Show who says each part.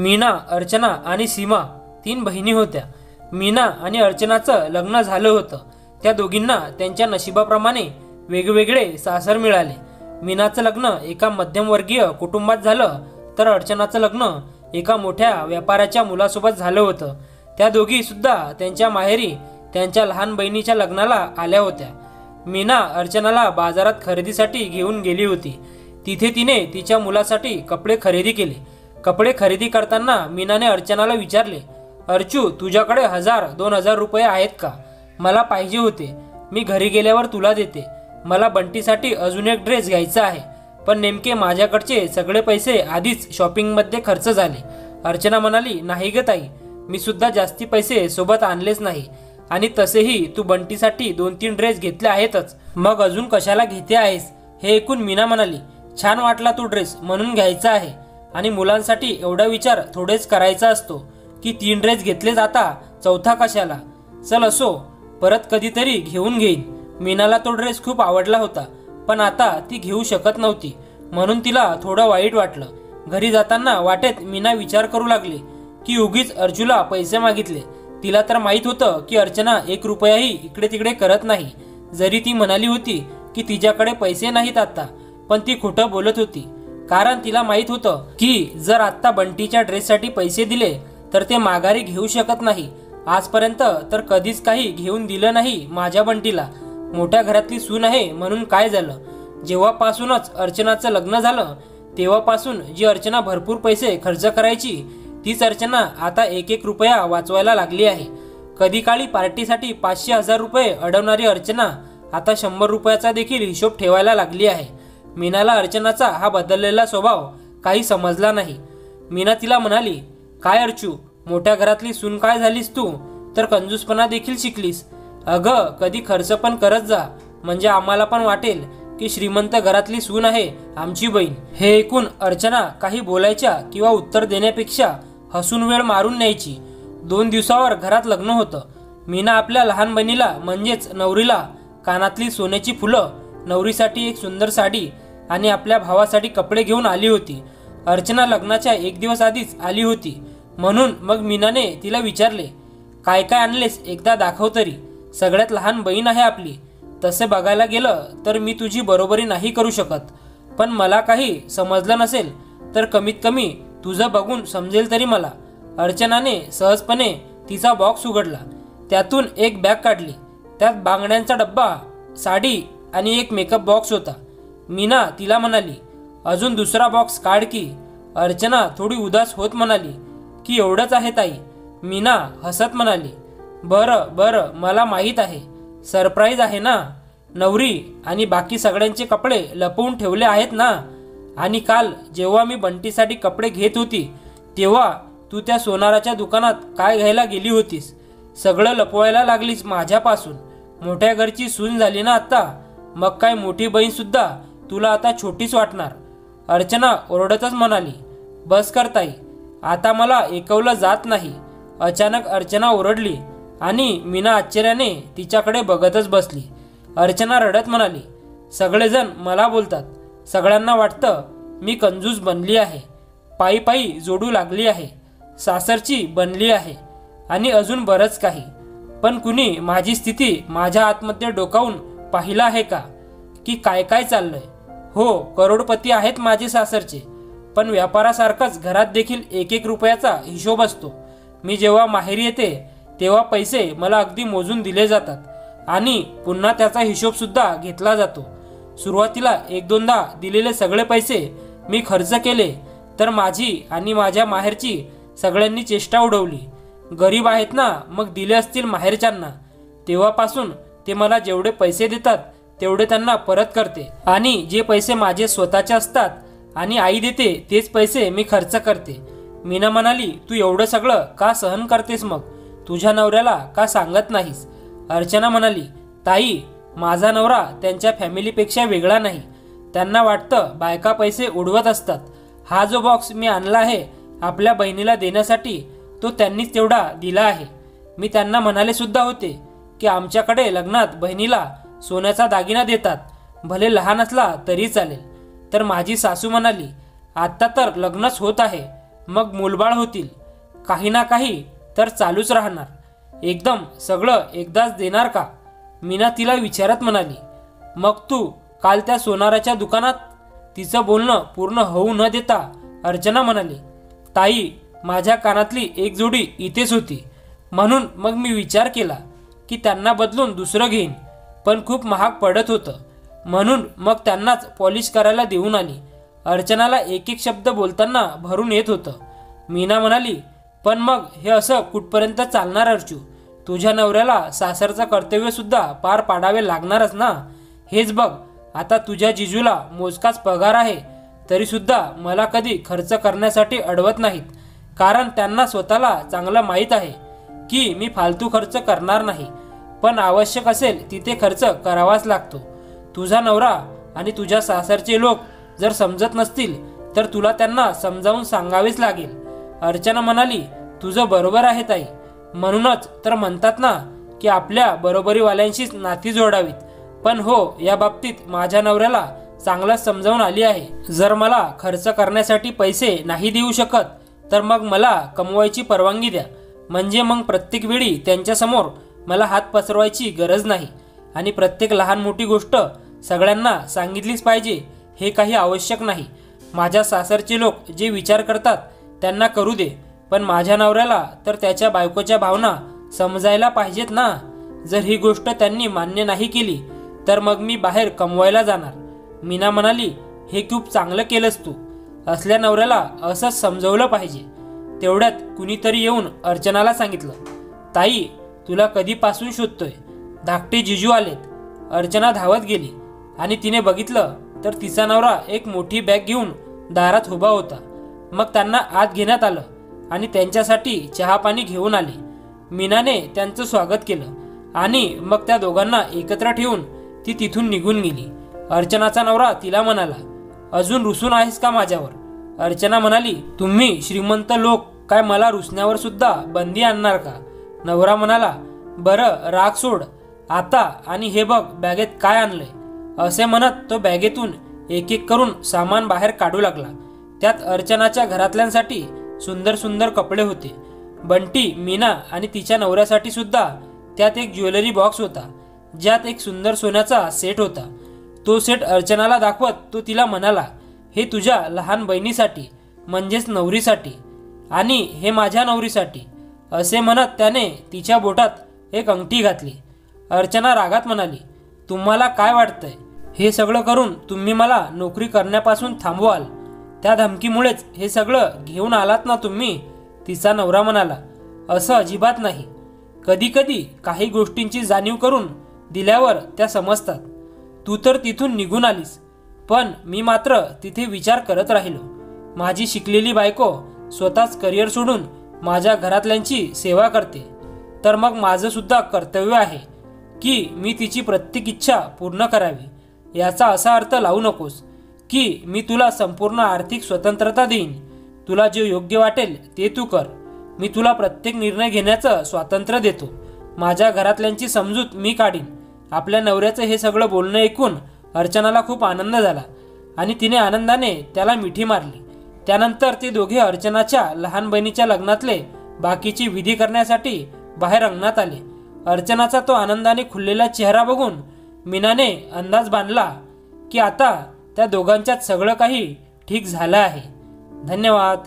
Speaker 1: मीना, अर्चना आणि सीमा 3 बहिणी होत्या। मीना आणि अर्चनाचं लग्न झालं होतं। त्या दोघींना त्यांच्या नशिबाप्रमाणे वेगवेगळे सासर मिळाले। मीनाचं लग्न एका मध्यमवर्गीय कुटुंबात झालं, तर अर्चनाचं लग्न एका मोठ्या व्यापाऱ्याच्या मुलासोबत झालं होतं। त्या दोघी सुद्धा त्यांच्या माहेरी त्यांच्या लहान बहिणीच्या लग्नाला आल्या होत्या। मीना अर्चनाला बाजारात खरेदीसाठी घेऊन गेली होती। तिथे तिने तिच्या मुलासाठी कपडे खरेदी केले। कपडे खरेदी करताना मीनाने अर्चनाला विचारले, अर्चू, तुझ्याकडे 1000-2000 रुपये आहेत का? मला पाहिजे होते, मी घरी गेल्यावर तुला देते। मला बंटीसाठी अजून एक ड्रेस घ्यायचा आहे, पण नेमके माझ्याकडचे सगळे पैसे आधीच शॉपिंगमध्ये खर्च झाले। अर्चना म्हणाली, नाही ग ताई, मी सुद्धा जास्ती पैसे सोबत आणलेच नाही, आणि तसेही तू बंटीसाठी 2-3 ड्रेस घेतले आहेतच, मग अजून कशाला घेते आहेस? हे ऐकून मीना म्हणाली, छान वाटला तो ड्रेस म्हणून घ्यायचा आहे, आणि मुलांसाठी एवढा विचार थोडेच करायचा असतो की 3 ड्रेस घेतलेच, आता चौथा कशाला? चल असो, परत कधीतरी घेऊन घेईन। मीनाला तो ड्रेस खूप आवडला होता, पण आता ती घेऊ शकत नव्हती, म्हणून तिला थोडं वाईट वाटलं। घरी जाताना वाटेत मीना विचार करू लागली की उगीच अर्चूला पैसे मागितले। तिला तर माहित होतं की अर्चना 1 रुपयाही इकडे तिकडे करत नाही। जरी ती म्हणाली होती की तिच्याकडे पैसे नाहीत आता, पण ती खोटं बोलत होती, कारण तिला माहित होतं की जर आता बंटीच्या ड्रेससाठी पैसे दिले तर ते माघारी घेऊ शकत नाही। आजपर्यंत तर कधीच काही घेऊन दिलं नाही माझ्या बंटीला। मोठ्या घरातली सून आहे म्हणून काय झालं? जेव्हापासूनच अर्चनाचं लग्न झालं तेव्हापासून जी अर्चना भरपूर पैसे खर्च करायची, तीच अर्चना आता 1-1 रुपया वाचवायला लागली आहे। कधी काळी पार्टीसाठी 500-1000 रुपये अडवणारी अर्चना आता 100 रुपयाचा देखील हिशोब ठेवायला लागली आहे। मीनाला अर्चनाचा हा बदललेला स्वभाव काही समजला नाही। मीना तिला म्हणाली, काय अर्चू, मोठ्या घरातली सून काय झालीस तू, तर कंजूसपणा देखील शिकलीस? अगं, कधी खर्च पण करत जा, म्हणजे आम्हाला पण वाटेल की श्रीमंत घरातली सून आहे आमची बहीण। हे ऐकून अर्चना काही बोलायच्या किंवा उत्तर देण्यापेक्षा हसून वेळ मारून न्यायची। 2 दिवसावर घरात लग्न होतं। मीना आपल्या लहान बहिणीला म्हणजेच नवरीला कानातली सोन्याची फुलं, नवरीसाठी एक सुंदर साडी आणि आपल्या भावासाठी कपडे घेऊन आली होती। अर्चना लग्नाच्या 1 दिवस आधीच आली होती, म्हणून मग मीनाने तिला विचारले, काय काय आणलेस, एकदा दाखव तरी, सगळ्यात लहान बहीण आहे आपली। तसे बघायला गेलं तर मी तुझी बरोबरी नाही करू शकत, पण मला काही समजलं नसेल तर कमीत कमी तुझं बघून समजेल तरी मला। अर्चनाने सहजपणे तिचा बॉक्स उघडला, त्यातून एक बॅग काढली। त्यात बांगड्यांचा डब्बा, साडी आणि एक मेकअप बॉक्स होता। मीना तिला म्हणाली, अजून दुसरा बॉक्स काढ की। अर्चना थोडी उदास होत म्हणाली की एवढंच आहे ताई। मीना हसत म्हणाली, बरं बरं, मला माहीत आहे, सरप्राईज आहे ना। नवरी आणि बाकी सगळ्यांचे कपडे लपवून ठेवले आहेत ना, आणि काल जेव्हा मी बंटीसाठी कपडे घेत होती तेव्हा तू त्या सोनाराच्या दुकानात काय घ्यायला गेली होतीस? सगळं लपवायला लागलीस माझ्यापासून। मोठ्या घरची सून झाली ना आता, मग काय मोठी बहीण सुद्धा तुला आता छोटीच वाटणार? अर्चना ओरडतच म्हणाली, बस कर ताई, आता मला ऐकवलं जात नाही। अचानक अर्चना ओरडली आणि मीना आश्चर्याने तिच्याकडे बघतच बसली। अर्चना रडत म्हणाली, सगळेजण मला बोलतात, सगळ्यांना वाटतं मी कंजूस बनली आहे, पायी पायी जोडू लागली आहे, सासरची बनली आहे, आणि अजून बरंच काही, पण कुणी माझी स्थिती माझ्या आतमध्ये डोकावून पाहिलं आहे का की काय काय चाललंय? हो, करोडपती आहेत माझे सासरचे, पण व्यापारासारखाच घरात देखील 1-1 रुपयाचा हिशोब असतो। मी जेव्हा माहेरी येते तेव्हा पैसे मला अगदी मोजून दिले जातात, आणि पुन्हा त्याचा हिशोब सुद्धा घेतला जातो। सुरुवातीला 1-2दा दिलेले सगळे पैसे मी खर्च केले तर माझी आणि माझ्या माहेरची सगळ्यांनी चेष्टा उडवली। गरीब आहेत ना, मग दिले असतील माहेरच्यांना, तेव्हापासून ते मला जेवढे पैसे देतात तेवढे त्यांना परत करते, आणि जे पैसे माझे स्वतःचे असतात आणि आई देते तेच पैसे मी खर्च करते। मीना म्हणाली, तू एवढं सगळं का सहन करतेस, मग तुझ्या नवऱ्याला का सांगत नाहीस? अर्चना म्हणाली, ताई, माझा नवरा त्यांच्या फॅमिलीपेक्षा वेगळा नाही, त्यांना वाटतं बायका पैसे उडवत असतात। हा जो बॉक्स मी आणला आहे आपल्या बहिणीला देण्यासाठी, तो त्यांनीच तेवढा दिला आहे। मी त्यांना म्हणाले सुद्धा होते की आमच्याकडे लग्नात बहिणीला सोन्याचा दागिना देतात, भले लहान असला तरी चालेल। तर माझी सासू म्हणाली, आता तर लग्नच होत आहे, मग मूलबाळ होतील, काही ना काही तर चालूच राहणार. एकदम सगळं एकदाच देणार का? मीना तिला विचारत म्हणाली. मग तू काल त्या सोनाराच्या दुकानात? तिचं बोलणं पूर्ण होऊ न देता अर्चना म्हणाली, ताई, माझ्या कानातली एक जोडी इथेच होती, म्हणून मग मी विचार केला की त्यांना बदलून दुसरं घेईन, पण खूप महाग पडत होतं, म्हणून मग त्यांनाच पॉलिश करायला देऊन आली. अर्चनाला एक एक शब्द बोलताना भरून येत होतं. मीना म्हणाली, पण मग हे असं कुठपर्यंत चालणार अर्चू? तुझ्या नवऱ्याला सासरचं कर्तव्य सुद्धा पार पाडावे लागणारच ना. हेच बघ, आता तुझ्या जिजूला मोजकाच पगार आहे, तरी सुद्धा मला कधी खर्च करण्यासाठी अडवत नाहीत, कारण त्यांना स्वतःला चांगलं माहीत आहे की मी फालतू खर्च करणार नाही, पण आवश्यक असेल तिथे खर्च करावाच लागतो. तुझा नवरा आणि तुझ्या सासरचे लोक जर समजत नसतील तर तुला त्यांना समजावून सांगावेच लागेल. अर्चना म्हणाली, तुझं बरोबर आहे ताई, म्हणूनच तर म्हणतात ना की आपल्या बरोबरीवाल्यांशीच नाती जोडावीत. पण हो, या बाबतीत माझ्या नवऱ्याला चांगलंच समजावून आली आहे. जर मला खर्च करण्यासाठी पैसे नाही देऊ शकत तर मग मला कमवायची परवानगी द्या, म्हणजे मग प्रत्येक वेळी त्यांच्यासमोर मला हात पसरवायची गरज नाही, आणि प्रत्येक लहान मोठी गोष्ट सगळ्यांना सांगितलीच पाहिजे हे काही आवश्यक नाही. माझ्या सासरचे लोक जे विचार करतात त्यांना करू दे, पण माझ्या नवऱ्याला तर त्याच्या बायकोच्या भावना समजायला पाहिजेत ना. जर ही गोष्ट त्यांनी मान्य नाही केली तर मग मी बाहेर कमवायला जाणार. मीना म्हणाली, हे खूप चांगलं केलंस तू. असल्या नवऱ्याला असंच समजवलं पाहिजे. तेवढ्यात कुणीतरी येऊन अर्चनाला सांगितलं, ताई, तुला कधीपासून शोधतोय, धाकटे जिजू आलेत. अर्चना धावत गेली आणि तिने बघितलं तर तिचा नवरा एक मोठी बॅग घेऊन दारात उभा होता. मग त्यांना आत घेण्यात आलं आणि त्यांच्यासाठी चहा पाणी घेऊन आले. मीनाने त्यांचं स्वागत केलं आणि मग त्या दोघांना एकत्र ठेवून ती तिथून निघून गेली. अर्चनाचा नवरा तिला म्हणाला, अजून रुसून आहेस का माझ्यावर? अर्चना म्हणाली, तुम्ही श्रीमंत लोक काय मला रुसण्यावर सुद्धा बंदी आणणार का? नवरा म्हणाला, बरं, राग सोड आता आणि हे बघ बॅगेत काय आणलंय. असे म्हणत तो बॅगेतून एक एक करून सामान बाहेर काढू लागला. त्यात अर्चनाच्या घरातल्यांसाठी सुंदर सुंदर कपडे होते. बंटी, मीना आणि तिच्या नवऱ्यासाठी सुद्धा त्यात एक ज्वेलरी बॉक्स होता, ज्यात एक सुंदर सोन्याचा सेट होता. तो सेट अर्चनाला दाखवत तो तिला म्हणाला, हे तुझ्या लहान बहिणीसाठी म्हणजेच नवरीसाठी, आणि हे माझ्या नवरीसाठी. असे म्हणत त्याने तिच्या बोटात एक अंगठी घातली. अर्चना रागात म्हणाली, तुम्हाला काय वाटतंय? हे सगळं करून तुम्ही मला नोकरी करण्यापासून थांबवाल? त्या धमकीमुळेच हे सगळं घेऊन आलात ना तुम्ही? तिचा नवरा म्हणाला, असं अजिबात नाही. कधी कधी काही गोष्टींची जाणीव करून दिल्यावर त्या समजतात. तू तर तिथून निघून आलीस, पण मी मात्र तिथे विचार करत राहिलो. माझी शिकलेली बायको स्वतःच करिअर सोडून माझ्या घरातल्यांची सेवा करते, तर मग माझं सुद्धा कर्तव्य आहे की मी तिची प्रत्येक इच्छा पूर्ण करावी. याचा असा अर्थ लावू नकोस की मी तुला संपूर्ण आर्थिक स्वतंत्रता देईन. तुला जे योग्य वाटेल ते तू कर. मी तुला प्रत्येक निर्णय घेण्याचं स्वातंत्र्य देतो. माझ्या घरातल्यांची समजूत मी काढीन. आपल्या नवऱ्याचं हे सगळं बोलणं ऐकून अर्चनाला खूप आनंद झाला आणि तिने आनंदाने त्याला मिठी मारली. त्यानंतर ते दोघे अर्चनाच्या लहान बहिणीच्या लग्नातले बाकीची विधी करण्यासाठी बाहेर अंगणात आले. अर्चनाचा तो आनंदाने खुललेला चेहरा बघून मीनाने अंदाज बांधला की आता त्या दोघांच्यात सगळं काही ठीक झालं आहे. धन्यवाद.